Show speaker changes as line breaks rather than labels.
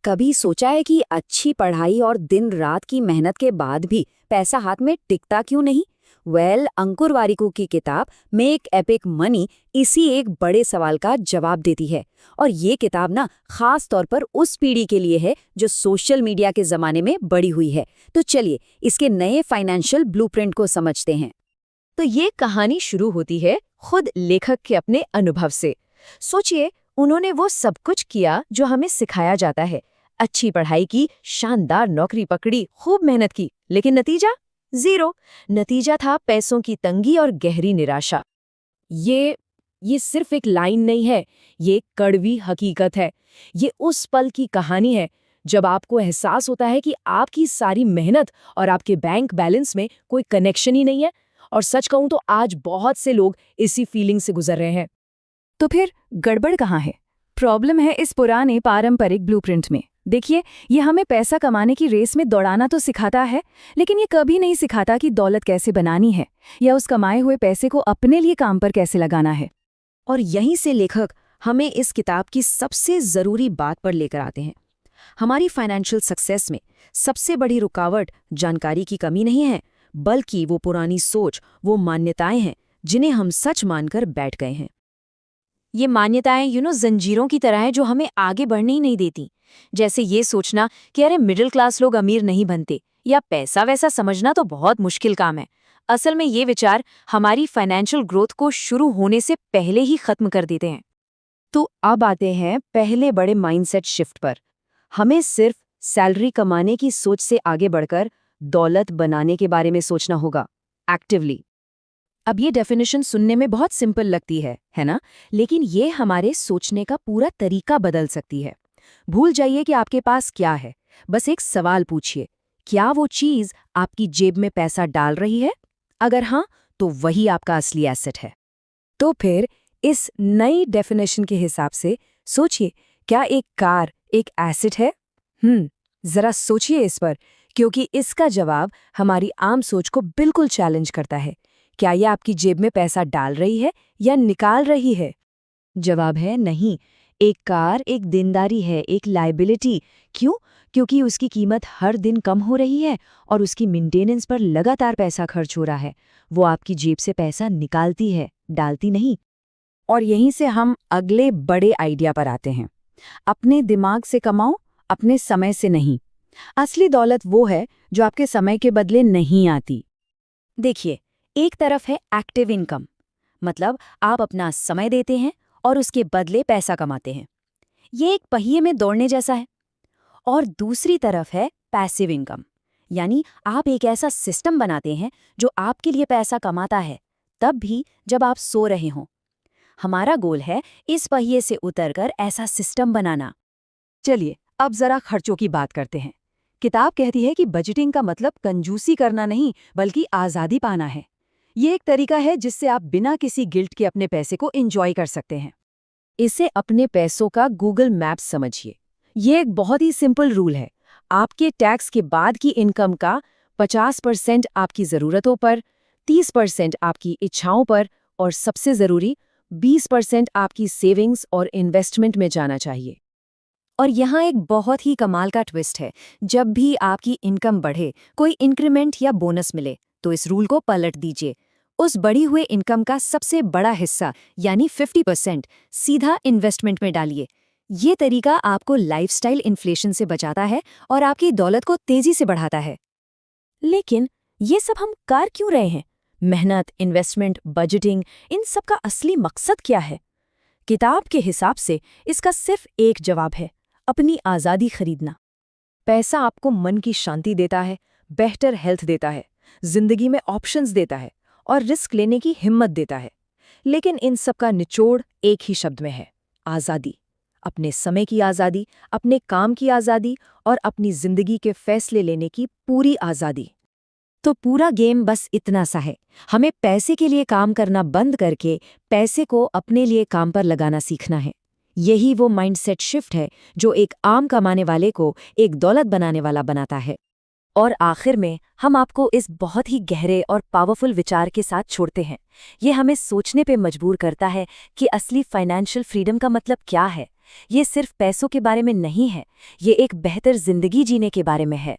कभी सोचा है कि अच्छी पढ़ाई और दिन रात की मेहनत के बाद भी पैसा हाथ में टिकता क्यों नहीं? अंकुर वारिकू की किताब मेक एपिक मनी इसी एक बड़े सवाल का जवाब देती है। और ये किताब ना खास तौर पर उस पीढ़ी के लिए है जो सोशल मीडिया के जमाने में बड़ी हुई है। तो चलिए इसके नए फाइनेंशियल ब्लूप्रिंट को समझते हैं।
तो ये कहानी शुरू होती है खुद लेखक के अपने अनुभव से। सोचिए, उन्होंने वो सब कुछ किया जो हमें सिखाया जाता है। अच्छी पढ़ाई की, शानदार नौकरी पकड़ी, खूब मेहनत की, लेकिन नतीजा जीरो। नतीजा था पैसों की तंगी और गहरी निराशा। ये सिर्फ एक लाइन नहीं है, ये एक कड़वी हकीकत है। ये उस पल की कहानी है जब आपको एहसास होता है कि आपकी सारी मेहनत और आपके बैंक बैलेंस में कोई कनेक्शन ही नहीं है। और सच कहूं तो आज बहुत से लोग इसी फीलिंग से गुजर रहे हैं।
तो फिर गड़बड़ कहाँ है? प्रॉब्लम है इस पुराने पारंपरिक ब्लूप्रिंट में। देखिए, ये हमें पैसा कमाने की रेस में दौड़ाना तो सिखाता है, लेकिन ये कभी नहीं सिखाता कि दौलत कैसे बनानी है या उस कमाए हुए पैसे को अपने लिए काम पर कैसे लगाना है।
और यहीं से लेखक हमें इस किताब की सबसे ज़रूरी बात पर लेकर आते हैं। हमारी फाइनेंशियल सक्सेस में सबसे बड़ी रुकावट जानकारी की कमी नहीं है, बल्कि वो पुरानी सोच, वो मान्यताएं हैं जिन्हें हम सच मानकर बैठ गए हैं। ये मान्यताएं जंजीरों की तरह हैं जो हमें आगे बढ़ने ही नहीं देती। जैसे ये सोचना कि अरे मिडिल क्लास लोग अमीर नहीं बनते, या पैसा वैसा समझना तो बहुत मुश्किल काम है। असल में ये विचार हमारी फाइनेंशियल ग्रोथ को शुरू होने से पहले ही खत्म कर देते हैं। तो अब आते हैं पहले बड़े माइंडसेट शिफ्ट पर। हमें सिर्फ सैलरी कमाने की सोच से आगे बढ़कर दौलत बनाने के बारे में सोचना होगा, एक्टिवली। अब ये डेफिनेशन सुनने में बहुत सिंपल लगती है ना? लेकिन ये हमारे सोचने का पूरा तरीका बदल सकती है। भूल जाइए कि आपके पास क्या है, बस एक सवाल पूछिए, क्या वो चीज़ आपकी जेब में पैसा डाल रही है? अगर हाँ, तो वही आपका असली एसेट है। तो फिर इस नई डेफिनेशन के हिसाब से सोचिए, क्या एक कार एक एसेट है? जरा सोचिए इस पर, क्योंकि इसका जवाब हमारी आम सोच को बिल्कुल चैलेंज करता है। क्या यह आपकी जेब में पैसा डाल रही है या निकाल रही है? जवाब है नहीं। एक कार एक देनदारी है, एक लायबिलिटी। क्यों? क्योंकि उसकी कीमत हर दिन कम हो रही है और उसकी मेंटेनेंस पर लगातार पैसा खर्च हो रहा है। वो आपकी जेब से पैसा निकालती है, डालती नहीं।
और यहीं से हम अगले बड़े आइडिया पर आते हैं। अपने दिमाग से कमाओ, अपने समय से नहीं। असली दौलत वो है जो आपके समय के बदले नहीं आती।
देखिए, एक तरफ है एक्टिव इनकम, मतलब आप अपना समय देते हैं और उसके बदले पैसा कमाते हैं। ये एक पहिए में दौड़ने जैसा है। और दूसरी तरफ है पैसिव इनकम, यानी आप एक ऐसा सिस्टम बनाते हैं जो आपके लिए पैसा कमाता है, तब भी जब आप सो रहे हों। हमारा गोल है इस पहिए से उतरकर ऐसा सिस्टम बनाना।
चलिए अब जरा खर्चों की बात करते हैं। किताब कहती है कि बजटिंग का मतलब कंजूसी करना नहीं, बल्कि आज़ादी पाना है। ये एक तरीका है जिससे आप बिना किसी गिल्ट के अपने पैसे को एंजॉय कर सकते हैं। इसे अपने पैसों का गूगल मैप्स समझिए। ये एक बहुत ही सिंपल रूल है। आपके टैक्स के बाद की इनकम का 50% आपकी ज़रूरतों पर, 30% आपकी इच्छाओं पर और सबसे ज़रूरी 20% आपकी सेविंग्स और इन्वेस्टमेंट में जाना चाहिए।
और यहाँ एक बहुत ही कमाल का ट्विस्ट है। जब भी आपकी इनकम बढ़े, कोई इंक्रीमेंट या बोनस मिले, तो इस रूल को पलट दीजिए। उस बढ़ी हुए इनकम का सबसे बड़ा हिस्सा यानी 50% सीधा इन्वेस्टमेंट में डालिए। ये तरीका आपको लाइफस्टाइल इन्फ्लेशन से बचाता है और आपकी दौलत को तेजी से बढ़ाता है।
लेकिन ये सब हम कर क्यों रहे हैं? मेहनत, इन्वेस्टमेंट, बजटिंग, इन सब का असली मकसद क्या है? किताब के हिसाब से इसका सिर्फ एक जवाब है, अपनी आज़ादी खरीदना। पैसा आपको मन की शांति देता है, बेहतर हेल्थ देता है, जिंदगी में ऑप्शंस देता है और रिस्क लेने की हिम्मत देता है। लेकिन इन सब का निचोड़ एक ही शब्द में है, आज़ादी। अपने समय की आज़ादी, अपने काम की आज़ादी और अपनी जिंदगी के फैसले लेने की पूरी आज़ादी। तो पूरा गेम बस इतना सा है, हमें पैसे के लिए काम करना बंद करके पैसे को अपने लिए काम पर लगाना सीखना है। यही वो माइंडसेट शिफ्ट है जो एक आम कमाने वाले को एक दौलत बनाने वाला बनाता है। और आखिर में हम आपको इस बहुत ही गहरे और पावरफुल विचार के साथ छोड़ते हैं। ये हमें सोचने पे मजबूर करता है कि असली फाइनेंशियल फ्रीडम का मतलब क्या है।
ये सिर्फ पैसों के बारे में नहीं है, ये एक बेहतर जिंदगी जीने के बारे में है।